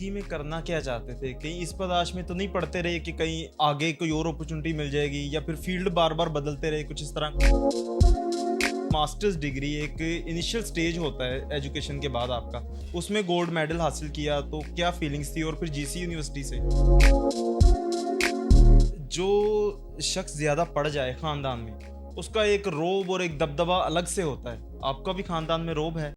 زندگی میں کرنا کیا چاہتے تھے؟ کہیں اس پداش میں تو نہیں پڑتے رہے کہ کہیں آگے کوئی اور اپرچونٹی مل جائے گی، یا پھر فیلڈ بار بار بدلتے رہے کچھ اس طرح؟ ماسٹرز ڈگری ایک انیشل سٹیج ہوتا ہے ایجوکیشن کے بعد آپ کا، اس میں گولڈ میڈل حاصل کیا تو کیا فیلنگز تھی؟ اور پھر جی سی یونیورسٹی سے جو شخص زیادہ پڑھ جائے خاندان میں، اس کا ایک روب اور ایک دبدبہ الگ سے ہوتا ہے. آپ کا بھی خاندان میں روب ہے؟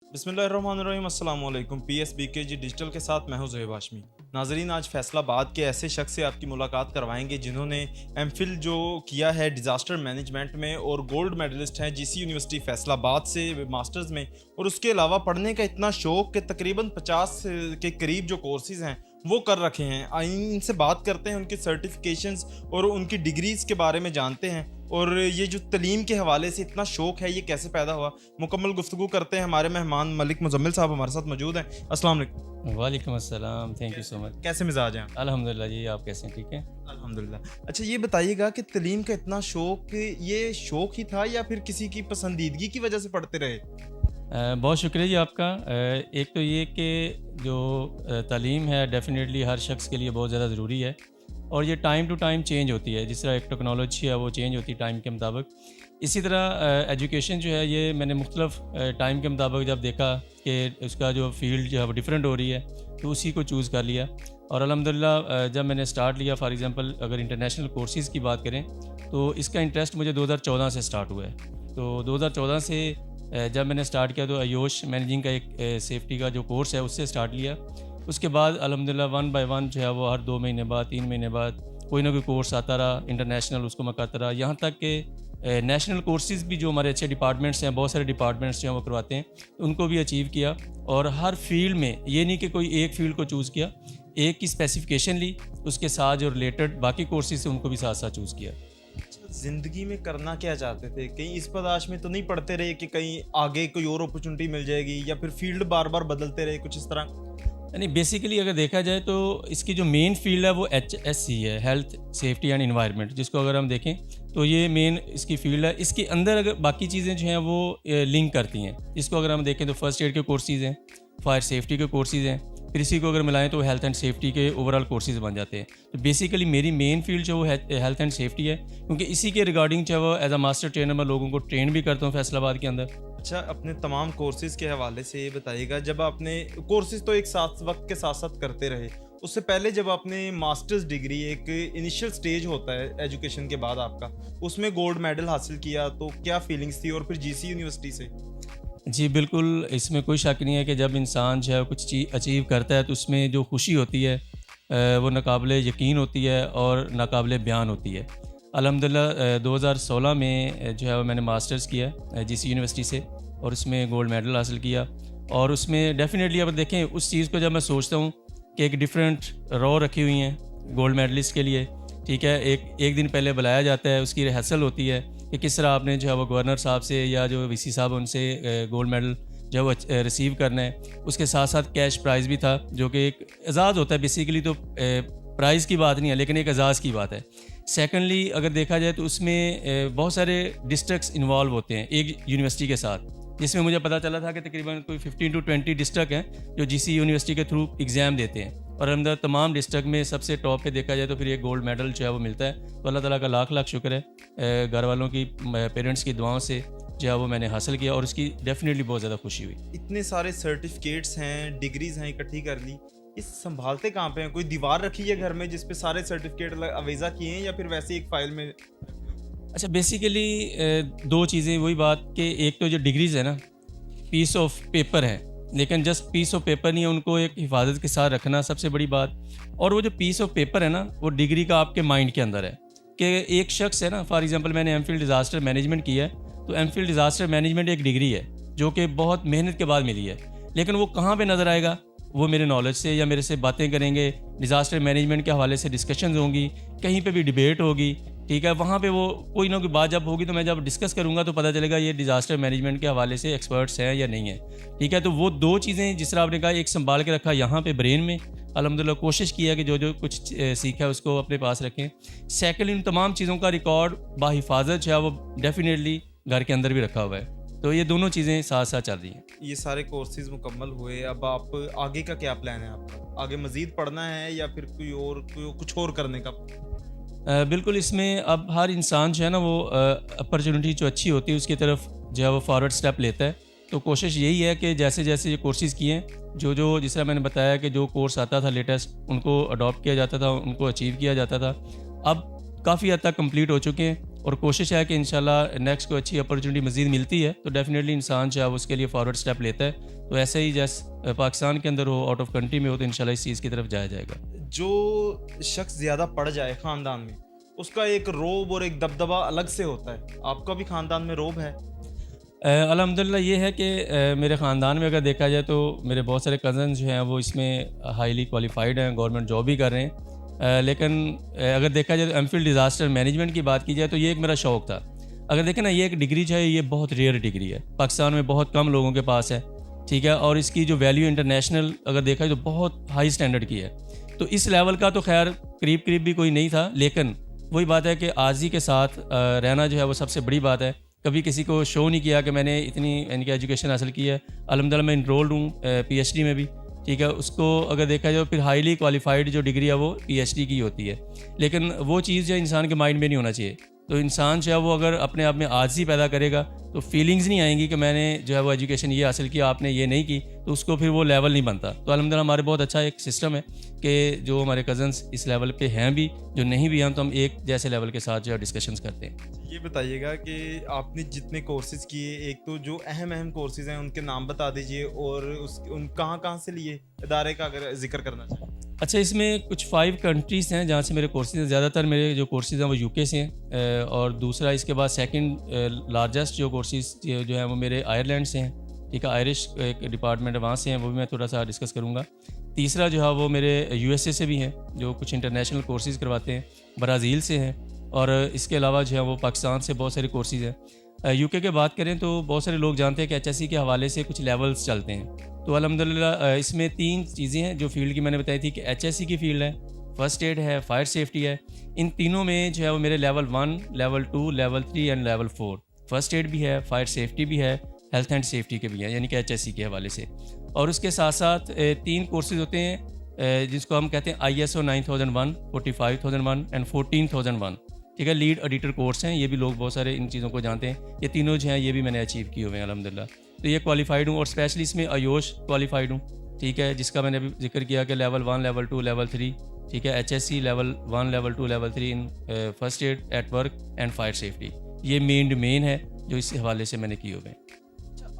بسم اللہ الرحمن الرحیم. السلام علیکم. پی ایس بی کے جی ڈیجیٹل کے ساتھ میں ہوں زہیب ہاشمی. ناظرین، آج فیصل آباد کے ایسے شخص سے آپ کی ملاقات کروائیں گے جنہوں نے ایم فل جو کیا ہے ڈیزاسٹر مینجمنٹ میں، اور گولڈ میڈلسٹ ہیں جی سی یونیورسٹی فیصل آباد سے ماسٹرز میں، اور اس کے علاوہ پڑھنے کا اتنا شوق کہ تقریباً 50 کے قریب جو کورسز ہیں وہ کر رکھے ہیں. ان سے بات کرتے ہیں، ان کی سرٹیفکیشنز اور ان کی ڈگریز کے بارے میں جانتے ہیں، اور یہ جو تعلیم کے حوالے سے اتنا شوق ہے یہ کیسے پیدا ہوا. مکمل گفتگو کرتے ہیں. ہمارے مہمان ملک مزمل صاحب ہمارے ساتھ موجود ہیں. السلام علیکم. وعلیکم السلام. تھینک یو سو مچ. کیسے مزاج ہیں؟ الحمد للہ جی. آپ کیسے ہیں؟ ٹھیک ہے الحمد للہ. اچھا، یہ بتائیے گا کہ تعلیم کا اتنا شوق یہ شوق ہی تھا یا پھر کسی کی پسندیدگی کی وجہ سے پڑھتے رہے؟ بہت شکریہ جی آپ کا. ایک تو یہ کہ جو تعلیم ہے ڈیفینیٹلی ہر شخص کے لیے بہت زیادہ ضروری ہے، اور یہ ٹائم ٹو ٹائم چینج ہوتی ہے. جس طرح ایک ٹیکنالوجی ہے وہ چینج ہوتی ہے ٹائم کے مطابق، اسی طرح ایجوکیشن جو ہے یہ میں نے مختلف ٹائم کے مطابق جب دیکھا کہ اس کا جو فیلڈ جو ہے وہ ڈفرینٹ ہو رہی ہے تو اسی کو چوز کر لیا. اور الحمدللہ جب میں نے سٹارٹ لیا، فار ایگزامپل اگر انٹرنیشنل کورسز کی بات کریں تو اس کا انٹرسٹ مجھے 2014 سے سٹارٹ ہوا ہے. تو 2014 سے جب میں نے سٹارٹ کیا تو ایوش مینیجنگ کا ایک سیفٹی کا جو کورس ہے اس سے سٹارٹ لیا. اس کے بعد الحمدللہ 1 بائی 1 جو ہے وہ ہر 2 مہینے بعد 3 مہینے بعد کوئی نہ کوئی کورس آتا رہا. انٹرنیشنل اس کو میں کرتا رہا، یہاں تک کہ نیشنل کورسز بھی جو ہمارے اچھے ڈپارٹمنٹس ہیں، بہت سارے ڈپارٹمنٹس جو ہیں وہ کرواتے ہیں، ان کو بھی اچیو کیا. اور ہر فیلڈ میں یہ نہیں کہ کوئی ایک فیلڈ کو چوز کیا، ایک کی اسپیسیفکیشن لی، اس کے ساتھ جو ریلیٹڈ باقی کورسز ہیں ان کو بھی ساتھ ساتھ چوز کیا. زندگی میں کرنا کیا چاہتے تھے؟ کہیں اس پداش میں تو نہیں پڑتے رہے کہ کہیں آگے کوئی اور اپرچونٹی مل جائے گی، یا پھر فیلڈ بار بار بدلتے رہے کچھ اس طرح؟ یعنی بیسیکلی اگر دیکھا جائے تو اس کی جو مین فیلڈ ہے وہ HSC ہے، ہیلتھ سیفٹی اینڈ انوائرمنٹ، جس کو اگر ہم دیکھیں تو یہ مین اس کی فیلڈ ہے. اس کے اندر اگر باقی چیزیں جو ہیں وہ لنک کرتی ہیں. اس کو اگر ہم دیکھیں تو فرسٹ ایڈ کے کورسز ہیں، فائر سیفٹی کے کورسز ہیں، پھر اسی کو اگر ملائیں تو ہیلتھ اینڈ سیفٹی کے اوور آل کورسز بن جاتے ہیں. تو بیسیکلی میری مین فیلڈ جو وہ ہیلتھ اینڈ سیفٹی ہے، کیونکہ اسی کے ریگارڈنگ جو ہے وہ ایز اے ماسٹر ٹرینر میں لوگوں کو ٹرین بھی کرتا ہوں فیصل آباد کے اندر. اچھا، اپنے تمام کورسز کے حوالے سے یہ بتائیے گا، جب آپ نے کورسز تو ایک ساتھ وقت کے ساتھ ساتھ کرتے رہے، اس سے پہلے جب آپ نے ماسٹرز ڈگری ایک انیشل سٹیج ہوتا ہے ایجوکیشن کے بعد آپ کا، اس میں گولڈ میڈل حاصل کیا تو کیا فیلنگز تھی؟ اور پھر جی سی یونیورسٹی سے؟ جی بالکل، اس میں کوئی شک نہیں ہے کہ جب انسان جو ہے کچھ چیز اچیو کرتا ہے تو اس میں جو خوشی ہوتی ہے وہ ناقابل یقین ہوتی ہے اور ناقابل بیان ہوتی ہے. الحمدللہ 2016 میں جو ہے میں نے ماسٹرز کیا جی سی یونیورسٹی سے، اور اس میں گولڈ میڈل حاصل کیا. اور اس میں ڈیفینیٹلی اگر دیکھیں اس چیز کو جب میں سوچتا ہوں کہ ایک ڈفرینٹ رو رکھی ہوئی ہیں گولڈ میڈلسٹ کے لیے، ٹھیک ہے، ایک دن پہلے بلایا جاتا ہے، اس کی ریہرسل ہوتی ہے کہ کس طرح آپ نے جو ہے وہ گورنر صاحب سے یا جو وی سی صاحب ان سے گولڈ میڈل جو ہے وہ ریسیو کرنا ہے. اس کے ساتھ ساتھ کیش پرائز بھی تھا، جو کہ ایک اعزاز ہوتا ہے. بیسیکلی تو پرائز کی بات نہیں ہے لیکن ایک اعزاز کی بات ہے. سیکنڈلی اگر دیکھا جائے تو اس میں بہت سارے ڈسٹرکٹس انوالو ہوتے ہیں ایک یونیورسٹی کے ساتھ، جس میں مجھے پتہ چلا تھا کہ تقریباً کوئی 15 to 20 ڈسٹرکٹ ہیں جو جی سی یونیورسٹی کے تھرو ایگزام دیتے ہیں. اور اندر تمام ڈسٹرکٹ میں سب سے ٹاپ پہ دیکھا جائے تو پھر ایک گولڈ میڈل جو ہے وہ ملتا ہے. تو اللہ تعالیٰ کا لاکھ لاکھ شکر ہے، گھر والوں کی، پیرنٹس کی دعاؤں سے جو ہے وہ میں نے حاصل کیا، اور اس کی ڈیفینیٹلی بہت زیادہ خوشی ہوئی. اتنے سارے سرٹیفکیٹس ہیں، ڈگریز ہیں اکٹھی کر لی، اس سنبھالتے کہاں پہ ہیں؟ کوئی دیوار رکھی ہے گھر میں جس پہ سارے سرٹیفکیٹ اویزہ کیے ہیں، یا پھر ویسے ایک فائل میں؟ اچھا، بیسیکلی 2 چیزیں، وہی بات کہ ایک تو جو ڈگریز ہے نا پیس آف پیپر ہے، لیکن جسٹ پیس آف پیپر نہیں ہے، ان کو ایک حفاظت کے ساتھ رکھنا سب سے بڑی بات. اور وہ جو پیس آف پیپر ہے نا وہ ڈگری کا آپ کے مائنڈ کے اندر ہے کہ ایک شخص ہے نا، فار ایگزامپل میں نے ایم فل ڈیزاسٹر مینجمنٹ کیا ہے، تو ایم فل ڈیزاسٹر مینجمنٹ ایک ڈگری ہے جو کہ بہت محنت کے بعد ملی ہے، لیکن وہ کہاں پہ نظر آئے گا؟ وہ میرے نالج سے یا میرے سے باتیں کریں گے، ڈیزاسٹر مینجمنٹ کے حوالے سے ڈسکشنز ہوں گی، کہیں پہ بھی ڈیبیٹ ہوگی، ٹھیک ہے، وہاں پہ وہ کوئی نہ کوئی بات جب ہوگی تو میں جب ڈسکس کروں گا تو پتہ چلے گا یہ ڈیزاسٹر مینجمنٹ کے حوالے سے ایکسپرٹس ہیں یا نہیں ہیں. ٹھیک ہے، تو وہ 2 چیزیں جس طرح آپ نے کہا ایک سنبھال کے رکھا یہاں پہ برین میں، الحمدللہ کوشش کیا کہ جو کچھ سیکھا ہے اس کو اپنے پاس رکھیں. سیکنڈ، ان تمام چیزوں کا ریکارڈ باحفاظت جو ہے وہ ڈیفینیٹلی گھر کے اندر بھی رکھا ہوا ہے. تو یہ دونوں چیزیں ساتھ ساتھ چل رہی ہیں. یہ سارے کورسز مکمل ہوئے, اب آپ آگے کا کیا پلان ہے آپ کا؟ آگے مزید پڑھنا ہے یا پھر کچھ اور کرنے کا؟ بالکل, اس میں اب ہر انسان جو ہے نا وہ اپرچونٹی جو اچھی ہوتی ہے اس کی طرف جو ہے وہ فارورڈ سٹیپ لیتا ہے. تو کوشش یہی ہے کہ جیسے جیسے یہ کورسز کیے جو جس طرح میں نے بتایا کہ جو کورس آتا تھا لیٹسٹ ان کو اڈاپٹ کیا جاتا تھا, ان کو اچیو کیا جاتا تھا, اب کافی حد تک کمپلیٹ ہو چکے ہیں. اور کوشش ہے کہ انشاءاللہ نیکسٹ کو اچھی اپرچونٹی مزید ملتی ہے تو ڈیفینیٹلی انسان جو ہے اس کے لیے فارورڈ سٹیپ لیتا ہے. تو ایسے ہی جیسے پاکستان کے اندر ہو, آؤٹ آف کنٹری میں ہو, تو انشاءاللہ اس چیز کی طرف جایا جائے گا. جو شخص زیادہ پڑھ جائے خاندان میں, اس کا ایک روب اور ایک دبدبہ الگ سے ہوتا ہے. آپ کا بھی خاندان میں روب ہے؟ الحمدللہ یہ ہے کہ میرے خاندان میں اگر دیکھا جائے تو میرے بہت سارے کزنز جو ہیں وہ اس میں ہائیلی کوالیفائڈ ہیں, گورنمنٹ جاب بھی کر رہے ہیں. لیکن اگر دیکھا جائے تو ایم فل ڈیزاسٹر مینجمنٹ کی بات کی جائے تو یہ ایک میرا شوق تھا. اگر دیکھیں نا, یہ ایک ڈگری جو ہے یہ بہت ریئر ڈگری ہے, پاکستان میں بہت کم لوگوں کے پاس ہے, ٹھیک ہے, اور اس کی جو ویلیو انٹرنیشنل اگر دیکھا جائے تو بہت ہائی اسٹینڈرڈ کی ہے. تو اس لیول کا تو خیر قریب بھی کوئی نہیں تھا, لیکن وہی بات ہے کہ عاجزی کے ساتھ رہنا جو ہے وہ سب سے بڑی بات ہے. کبھی کسی کو شو نہیں کیا کہ میں نے اتنی ان کی ایجوکیشن حاصل کی ہے. الحمدللہ میں انرولڈ ہوں پی ایچ ڈی میں بھی, ٹھیک ہے. اس کو اگر دیکھا جائے پھر ہائیلی کوالیفائڈ جو ڈگری ہے وہ پی ایچ ڈی کی ہوتی ہے, لیکن وہ چیز جو انسان کے مائنڈ میں نہیں ہونا چاہیے. تو انسان جو ہے وہ اگر اپنے آپ میں عاجزی پیدا کرے گا تو فیلنگز نہیں آئیں گی کہ میں نے جو ہے وہ ایجوکیشن یہ حاصل کیا, آپ نے یہ نہیں کی, تو اس کو پھر وہ لیول نہیں بنتا. تو الحمدللہ ہمارے بہت اچھا ایک سسٹم ہے کہ جو ہمارے کزنس اس لیول پہ ہیں بھی, جو نہیں بھی ہیں, تو ہم ایک جیسے لیول کے ساتھ جو ہے ڈسکشنز کرتے ہیں. یہ بتائیے گا کہ آپ نے جتنے کورسز کیے, ایک تو جو اہم کورسز ہیں ان کے نام بتا دیجئے, اور ان کہاں سے لیے, ادارے کا اگر ذکر کرنا چاہیں. اچھا, اس میں کچھ 5 کنٹریز ہیں جہاں سے میرے کورسز ہیں. زیادہ تر میرے جو کورسز ہیں وہ یو کے سے ہیں, اور دوسرا اس کے بعد سیکنڈ لارجسٹ جو کورسز جو ہیں وہ میرے آئرلینڈ سے ہیں, ٹھیک ہے. آئرش ایک ڈپارٹمنٹ وہاں سے ہیں, وہ بھی میں تھوڑا سا ڈسکس کروں گا. تیسرا جو ہے وہ میرے یو ایس اے سے بھی ہیں جو کچھ انٹرنیشنل کورسز کرواتے ہیں. برازیل سے ہیں, اور اس کے علاوہ جو ہے وہ پاکستان سے بہت سارے کورسز ہیں. یو کے بات کریں تو بہت سارے لوگ جانتے ہیں کہ ایچ ایس سی کے حوالے سے کچھ لیولز چلتے ہیں. تو الحمدللہ اس میں 3 چیزیں ہیں جو فیلڈ کی میں نے بتائی تھی کہ ایچ ایس سی کی فیلڈ ہے, فرسٹ ایڈ ہے, فائر سیفٹی ہے. ان تینوں میں جو ہے وہ میرے level 1, level 2, level 3 and level 4. First aid بھی ہے, فائر سیفٹی بھی ہے, ہیلتھ اینڈ سیفٹی کے بھی ہیں, یعنی کہ ایچ ایس سی کے حوالے سے. اور اس کے ساتھ ساتھ 3 کورسز ہوتے ہیں جس کو ہم کہتے ہیں آئی ایس او 9001, 45001 اینڈ 14001, ٹھیک ہے. لیڈ ایڈیٹر کورس ہیں, یہ بھی لوگ بہت سارے ان چیزوں کو جانتے ہیں. یہ تینوں جو ہیں یہ بھی میں نے اچیو کیے ہوئے ہیں الحمدللہ. تو یہ کوالیفائڈ ہوں, اور اسپیشلی اس میں آیوش کوالیفائڈ ہوں, ٹھیک ہے, جس کا میں نے ابھی ذکر کیا کہ لیول 1, لیول 2, لیول 3, ٹھیک ہے. H S C level 1, level 2, level 3 in first aid, at work and fire safety. یہ مین ہے جو اس حوالے سے میں نے کیے ہوئے ہیں.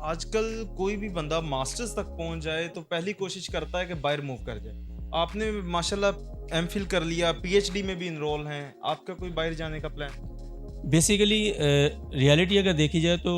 آج کل کوئی بھی بندہ ماسٹرز تک پہنچ جائے تو پہلی کوشش کرتا ہے کہ باہر موو کر جائے. آپ نے ماشاءاللہ ایم فل کر لیا, پی ایچ ڈی میں بھی انرول ہیں, آپ کا کوئی باہر جانے کا پلان؟ بیسیکلی ریالٹی اگر دیکھی جائے تو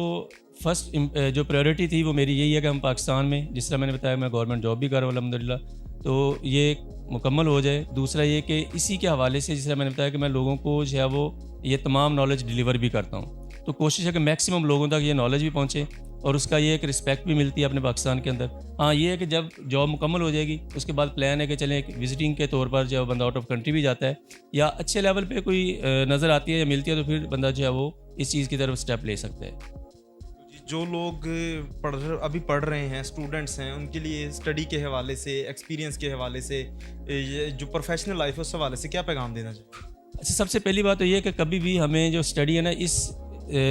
فرسٹ جو پریورٹی تھی وہ میری یہی ہے کہ ہم پاکستان میں, جس طرح میں نے بتایا میں گورنمنٹ جاب بھی کر رہا ہوں الحمدللہ, تو یہ مکمل ہو جائے. دوسرا یہ کہ اسی کے حوالے سے جس طرح میں نے بتایا کہ میں لوگوں کو جو ہے وہ یہ تمام نالج ڈیلیور بھی کرتا ہوں, تو کوشش ہے کہ میکسیمم لوگوں تک یہ نالج بھی پہنچے, اور اس کا یہ ایک رسپیکٹ بھی ملتی ہے اپنے پاکستان کے اندر. ہاں یہ ہے کہ جب جاب مکمل ہو جائے گی اس کے بعد پلان ہے کہ چلیں ایک وزٹنگ کے طور پر جو بندہ آؤٹ آف کنٹری بھی جاتا ہے, یا اچھے لیول پہ کوئی نظر آتی ہے یا ملتی ہے تو پھر بندہ جو ہے وہ اس چیز کی طرف اسٹیپ لے سکتا ہے. جو لوگ ابھی پڑھ رہے ہیں, اسٹوڈنٹس ہیں, ان کے لیے اسٹڈی کے حوالے سے, ایکسپیرینس کے حوالے سے, جو پروفیشنل لائف ہے اس حوالے سے کیا پیغام دینا چاہیے؟ اچھا, سب سے پہلی بات تو یہ ہے کہ کبھی بھی ہمیں جو اسٹڈی ہے نا اس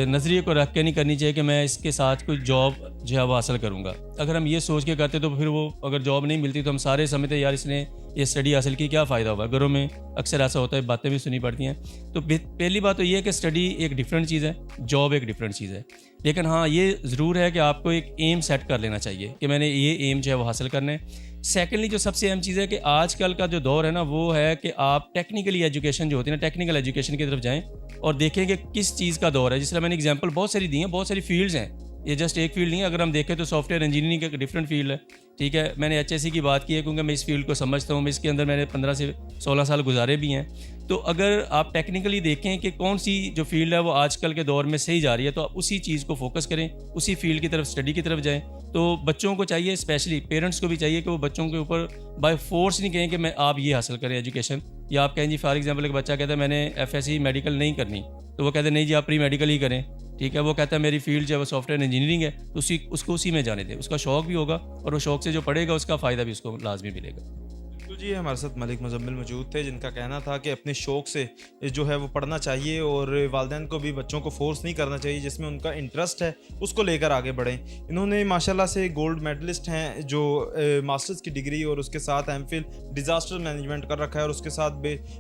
نظریے کو رکھ کے نہیں کرنی چاہیے کہ میں اس کے ساتھ کوئی جاب جو ہے وہ حاصل کروں گا. اگر ہم یہ سوچ کے کرتے تو پھر وہ اگر جاب نہیں ملتی تو ہم سارے سمجھتے یار اس نے یہ اسٹڈی حاصل کی, کیا فائدہ ہوگا. گھروں میں اکثر ایسا ہوتا ہے, باتیں بھی سنی پڑتی ہیں. تو پہلی بات تو یہ ہے کہ اسٹڈی ایک ڈفرینٹ چیز ہے, جاب ایک ڈفرینٹ چیز ہے. لیکن ہاں یہ ضرور ہے کہ آپ کو ایک ایم سیٹ کر لینا چاہیے کہ میں نے یہ ایم جو ہے وہ حاصل کرنا ہے. سیکنڈلی جو سب سے اہم چیز ہے کہ آج کل کا جو دور ہے نا وہ ہے کہ آپ ٹیکنیکلی ایجوکیشن جو ہوتی ہے نا, ٹیکنیکل ایجوکیشن کی طرف جائیں اور دیکھیں کہ کس چیز کا دور ہے. جس طرح میں نے اگزامپل بہت ساری دی ہیں, بہت ساری فیلڈز ہیں, یہ جسٹ ایک فیلڈ نہیں ہے. اگر ہم دیکھیں تو سافٹ ویئر انجینئرنگ ایک ڈفرینٹ فیلڈ ہے, ٹھیک ہے. میں نے ایچ ایس سی کی بات کی ہے کیونکہ میں اس فیلڈ کو سمجھتا ہوں, اس کے اندر میں نے 15 سے 16 سال گزارے بھی ہیں. تو اگر آپ ٹیکنیکلی دیکھیں کہ کون سی جو فیلڈ ہے وہ آج کل کے دور میں صحیح جا رہی ہے تو آپ اسی چیز کو فوکس کریں, اسی فیلڈ کی طرف, اسٹڈی کی طرف جائیں. تو بچوں کو چاہیے, اسپیشلی پیرنٹس کو بھی چاہیے کہ وہ بچوں کے اوپر بائی فورس نہیں کہیں کہ میں آپ یہ حاصل کریں ایجوکیشن, یا آپ کہیں جی فار ایگزامپل ایک بچہ کہتا ہے میں نے ایف ایس سی میڈیکل نہیں کرنی, تو وہ کہتے ہیں نہیں جی آپ پری میڈیکل ہی کریں. ٹھیک ہے، وہ کہتا ہے میری فیلڈ جو ہے وہ سافٹ ویئر انجینئرنگ ہے، تو اس کو اسی میں جانے دیں، اس کا شوق بھی ہوگا اور وہ شوق سے جو پڑھے گا اس کا فائدہ بھی اس کو لازمی ملے گا۔ بالکل جی، ہمارے ساتھ ملک مزمل موجود تھے جن کا کہنا تھا کہ اپنے شوق سے جو ہے وہ پڑھنا چاہیے اور والدین کو بھی بچوں کو فورس نہیں کرنا چاہیے، جس میں ان کا انٹرسٹ ہے اس کو لے کر آگے بڑھیں۔ انہوں نے ماشاءاللہ سے گولڈ میڈلسٹ ہیں جو ماسٹرز کی ڈگری اور اس کے ساتھ ایم فل ڈیزاسٹر مینجمنٹ کر رکھا ہے اور اس کے ساتھ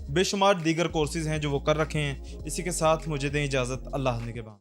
بے شمار دیگر کورسز ہیں جو وہ کر رکھے ہیں۔ اسی کے ساتھ مجھے دیں اجازت، اللہ نے کے بعد۔